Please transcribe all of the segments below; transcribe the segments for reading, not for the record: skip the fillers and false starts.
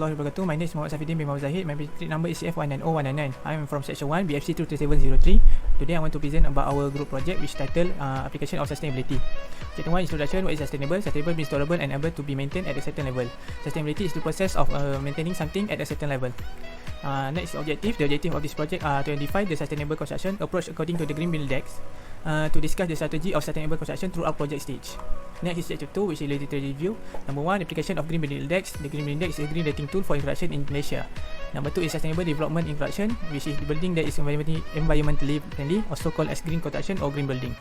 warahmatullahi wabarakatuh. My name is Muhammad Safiuddin bin Muhammad Zahid. My matric number is CF190199. I am from section 1 BFC 23703. Today I want to present about our group project which titled Application of Sustainability. Chapter 1, Introduction. What is sustainable? Sustainable means tolerable and able to be maintained at a certain level. Sustainability is the process of maintaining something at a certain level. Next objective. The objective of this project are to identify the sustainable construction approach according to the Green Building Index, to discuss the strategy of sustainable construction throughout project stage. Next is chapter 2, which is literature review. Number 1, application of Green Building Index. The Green Building Index is a green rating tool for infrastructure in Malaysia. Number 2 is sustainable development in construction, which is the building that is environmentally friendly, also called as green construction or green building.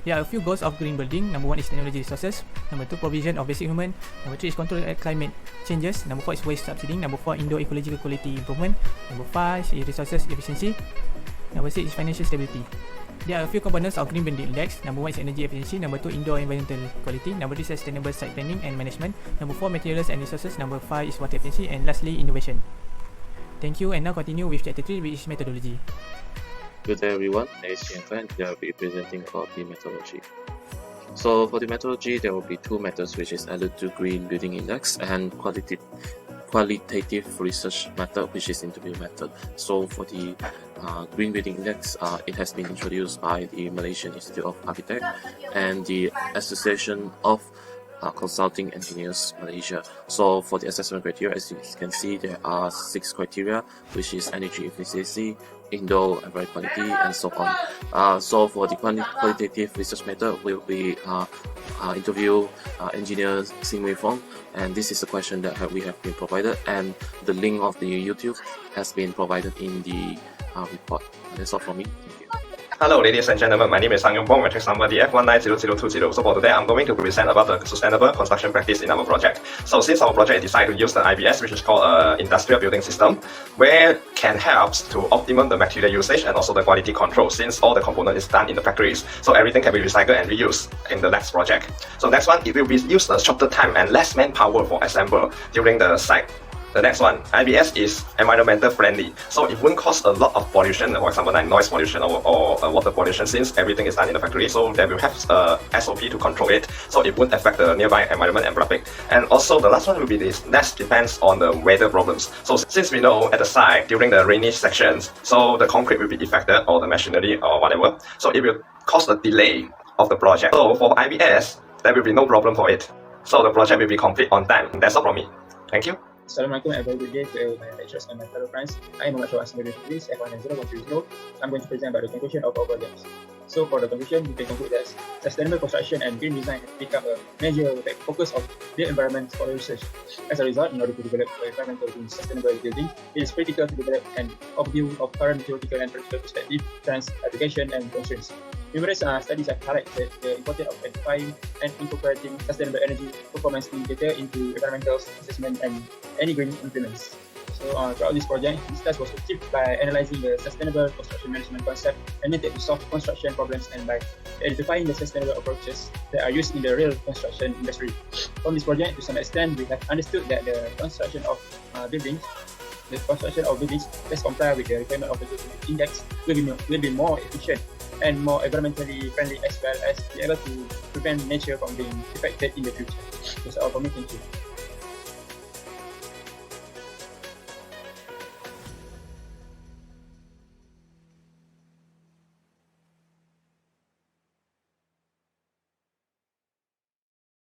There are a few goals of green building. Number 1 is technology resources. Number 2, provision of basic human. Number 3 is control climate changes. Number 4 is waste subsiding. Number 4, indoor ecological quality improvement. Number 5 is resources efficiency. Number 6 is financial stability. There are a few components of Green Building Index. Number 1 is energy efficiency. Number 2, indoor environmental quality. Number 3 is sustainable site planning and management. Number 4, materials and resources. Number 5 is water efficiency. And lastly, innovation. Thank you, and now continue with chapter 3, which is methodology. Good day everyone, my name is Scm Project. I will be presenting about the methodology. So for the methodology, there will be two methods, which is added to Green Building Index and qualitative research method, which is interview method. So for the Green Building Index, it has been introduced by the Malaysian Institute of Architects and the Association of Consulting Engineers Malaysia. So for the assessment criteria, as you can see, there are 6 criteria, which is energy efficiency, indoor environment quality, and so on. So for the qualitative research method, we'll be interview engineer Scm Project, and this is a question that we have been provided, and the link of the YouTube has been provided in the report. That's all from me. Thank you. Hello ladies and gentlemen, my name is Scm Project, matrix number DF190020. So for today, I'm going to present about the sustainable construction practice in our project. So since our project decided to use the IBS, which is called Industrial Building System, where can help to optimum the material usage and also the quality control, since all the component is done in the factories. So everything can be recycled and reused in the next project. So next one, it will be used a shorter time and less manpower for assemble during the site. The next one, IBS is environmental friendly, so it won't cause a lot of pollution, for example like noise pollution or water pollution, since everything is done in the factory. So they will have SOP to control it, so it won't affect the nearby environment and traffic. And also the last one will be this, less depends on the weather problems. So since we know at the site during the rainy sections, so the concrete will be affected or the machinery or whatever, so it will cause a delay of the project. So for IBS, there will be no problem for it. So the project will be complete on time. That's all from me. Thank you. Assalamualaikum and a very good day to my lecturers and my fellow friends. I am Muhammad Safiuddin bin F190120. I'm going to present about the conclusion of our project. So for the conclusion, we can conclude that sustainable construction and green design have become a major focus of the environment for research. As a result, in order to develop environmental and sustainable building, it is critical to develop an overview of current theoretical and practical perspective, trends, application, and constraints. Numerous studies have highlighted the importance of identifying and incorporating sustainable energy performance indicator into environmental assessment and any green implements. So throughout this project, this task was achieved by analyzing the sustainable construction management concept and method to solve construction problems, and by identifying the sustainable approaches that are used in the real construction industry. From this project, to some extent, we have understood that the construction of buildings that comply with the requirement of the index will be more efficient and more environmentally friendly, as well as be able to prevent nature from being affected in the future. That's all for me. Thank you.